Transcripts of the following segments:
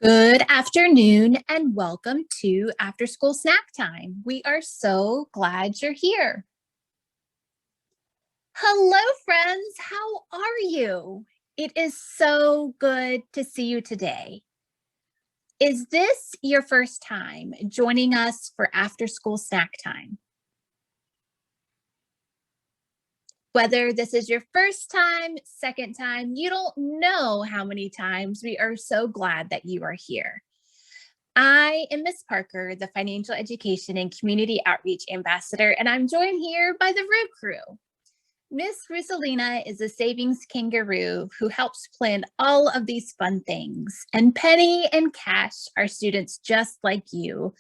Good afternoon and welcome to After School Snack Time. We are so glad you're here. Hello, friends. How are you? It is so good to see you today. Is this your first time joining us for After School Snack Time? Whether this is your first time, second time, you don't know how many times, we are so glad that you are here. I am Miss Parker, the Financial Education and Community Outreach Ambassador, and I'm joined here by the Roo Crew. Miss Roosalina is a savings kangaroo who helps plan all of these fun things. And Penny and Cash are students just like you,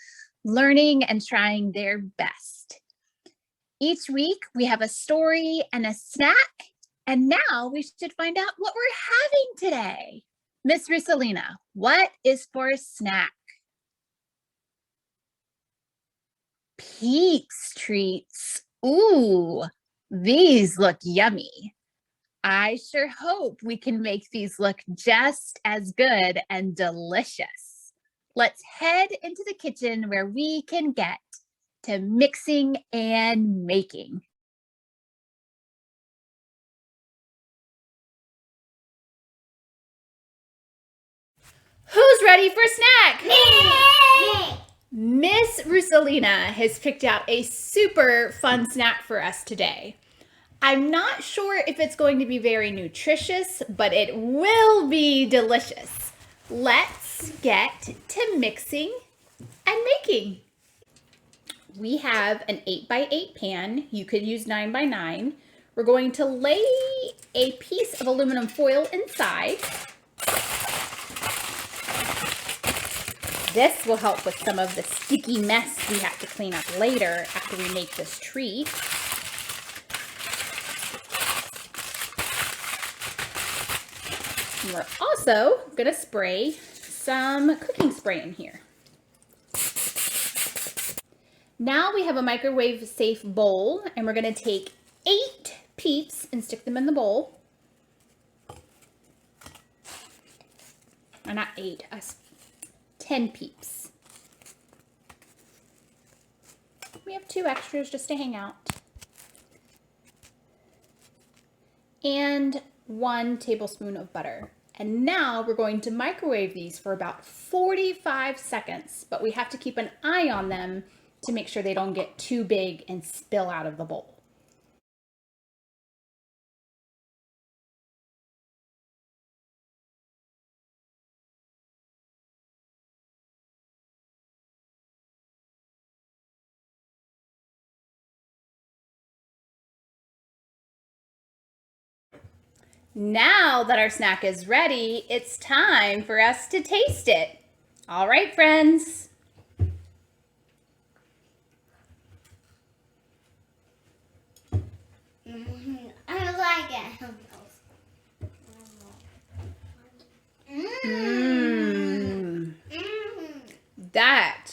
learning and trying their best. Each week, we have a story and a snack, and now we should find out what we're having today. Miss Roosalina, what is for a snack? Peeps treats. Ooh, these look yummy. I sure hope we can make these look just as good and delicious. Let's head into the kitchen where we can get to mixing and making. Who's ready for snack? Me! Miss Roosalina has picked out a super fun snack for us today. I'm not sure if it's going to be very nutritious, but it will be delicious. Let's get to mixing and making. We have an 8x8 pan. You could use 9x9. We're going to lay a piece of aluminum foil inside. This will help with some of the sticky mess we have to clean up later after we make this treat. And we're also going to spray some cooking spray in here. Now we have a microwave safe bowl, and we're going to take 8 Peeps and stick them in the bowl. Or not 8, 10 Peeps. We have 2 extras just to hang out. And 1 tablespoon of butter. And now we're going to microwave these for about 45 seconds, but we have to keep an eye on them to make sure they don't get too big and spill out of the bowl. Now that our snack is ready, it's time for us to taste it. All right, friends. I like it. That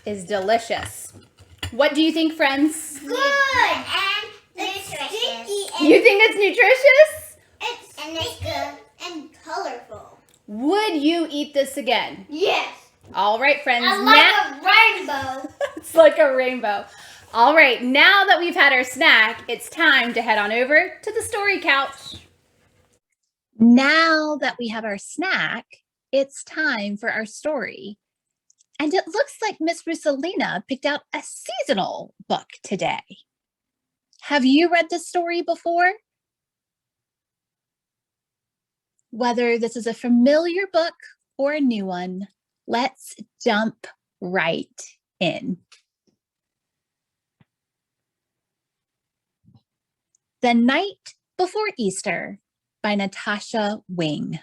is delicious. What do you think, friends? Good and nutritious. You think it's nutritious? It's good and colorful. Would you eat this again? Yes. All right, friends. I like a rainbow. It's like a rainbow. All right, now that we've had our snack, it's time to head on over to the story couch. Now that we have our snack, it's time for our story. And it looks like Miss Roosalina picked out a seasonal book today. Have you read this story before? Whether this is a familiar book or a new one, let's jump right in. The Night Before Easter by Natasha Wing.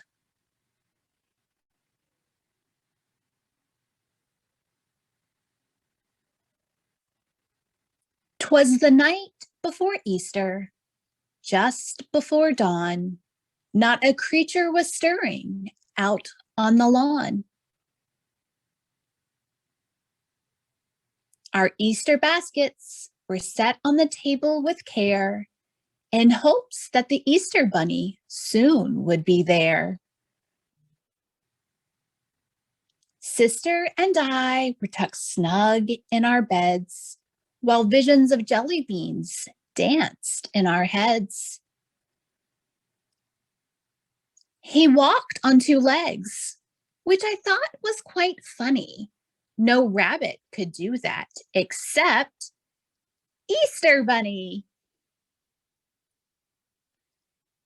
"'Twas the night before Easter, just before dawn. Not a creature was stirring out on the lawn. Our Easter baskets were set on the table with care, in hopes that the Easter bunny soon would be there. Sister and I were tucked snug in our beds while visions of jelly beans danced in our heads. He walked on two legs, which I thought was quite funny. No rabbit could do that except Easter Bunny.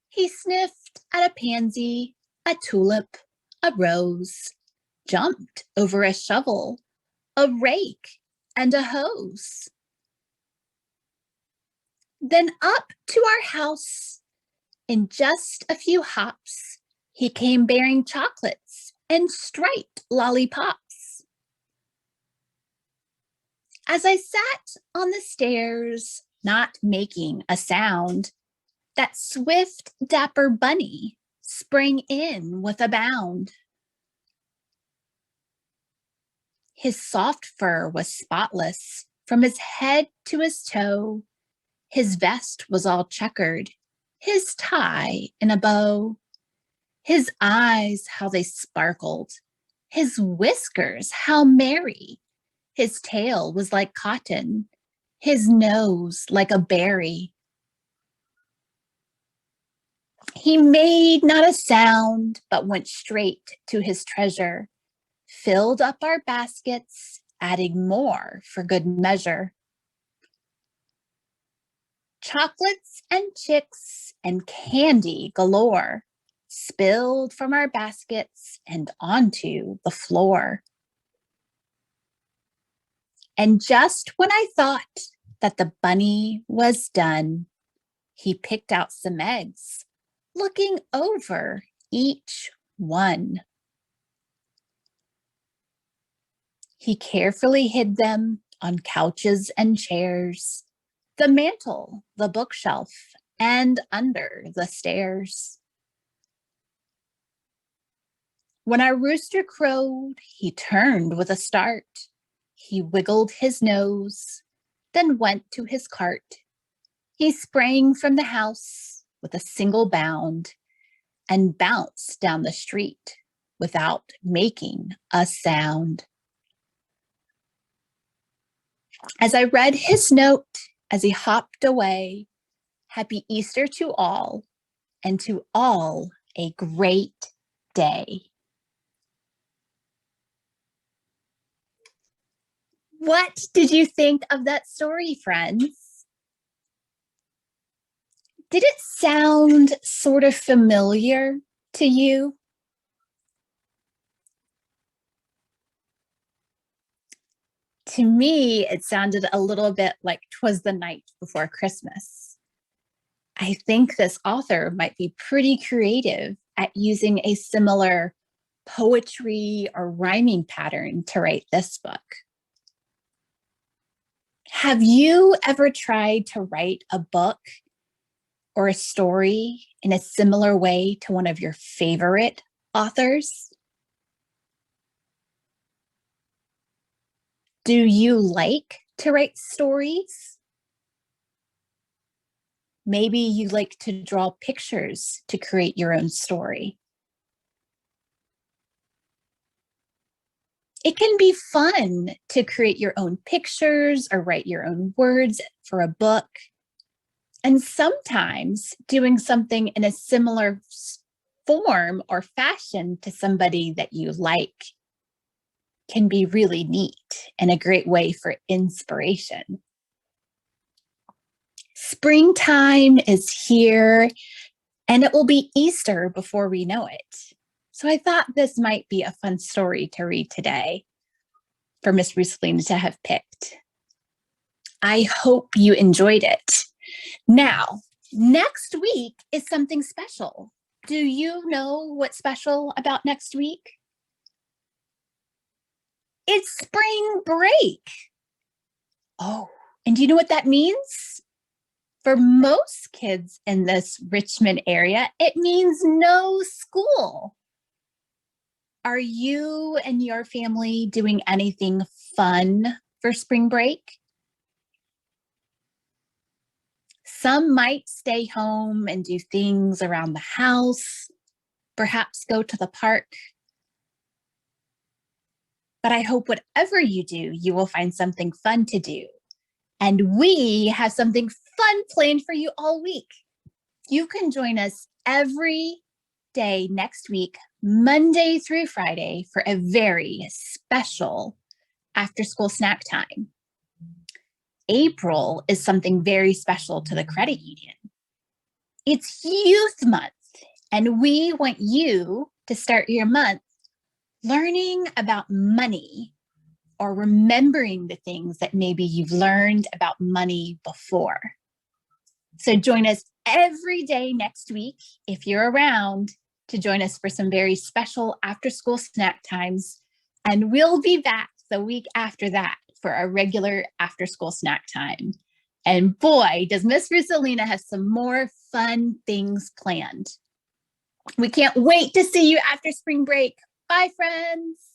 He sniffed at a pansy, a tulip, a rose, jumped over a shovel, a rake, and a hose. Then up to our house, in just a few hops, he came bearing chocolates and striped lollipops. As I sat on the stairs, not making a sound, that swift, dapper bunny sprang in with a bound. His soft fur was spotless from his head to his toe. His vest was all checkered, his tie in a bow. His eyes, how they sparkled. His whiskers, how merry. His tail was like cotton, his nose like a berry. He made not a sound, but went straight to his treasure, filled up our baskets, adding more for good measure. Chocolates and chicks and candy galore spilled from our baskets and onto the floor. And just when I thought that the bunny was done, he picked out some eggs, looking over each one. He carefully hid them on couches and chairs, the mantel, the bookshelf, and under the stairs. When our rooster crowed, he turned with a start. He wiggled his nose, then went to his cart. He sprang from the house with a single bound and bounced down the street without making a sound. As I read his note, as he hopped away, happy Easter to all, and to all a great day. What did you think of that story, friends? Did it sound sort of familiar to you? To me, it sounded a little bit like 'Twas the Night Before Christmas. I think this author might be pretty creative at using a similar poetry or rhyming pattern to write this book. Have you ever tried to write a book or a story in a similar way to one of your favorite authors? Do you like to write stories? Maybe you like to draw pictures to create your own story. It can be fun to create your own pictures or write your own words for a book. And sometimes doing something in a similar form or fashion to somebody that you like can be really neat and a great way for inspiration. Springtime is here, and it will be Easter before we know it. So I thought this might be a fun story to read today for Miss Roosalina to have picked. I hope you enjoyed it. Now, next week is something special. Do you know what's special about next week? It's spring break. Oh, and do you know what that means? For most kids in this Richmond area, it means no school. Are you and your family doing anything fun for spring break? Some might stay home and do things around the house, perhaps go to the park. But I hope whatever you do, you will find something fun to do. And we have something fun planned for you all week. You can join us every day next week, Monday through Friday, for a very special after school snack time. April is something very special to the credit union. It's Youth Month, and we want you to start your month learning about money or remembering the things that maybe you've learned about money before. So join us every day next week, if you're around, to join us for some very special after-school snack times. And we'll be back the week after that for our regular after-school snack time. And boy, does Miss Roosalina have some more fun things planned. We can't wait to see you after spring break. Bye, friends.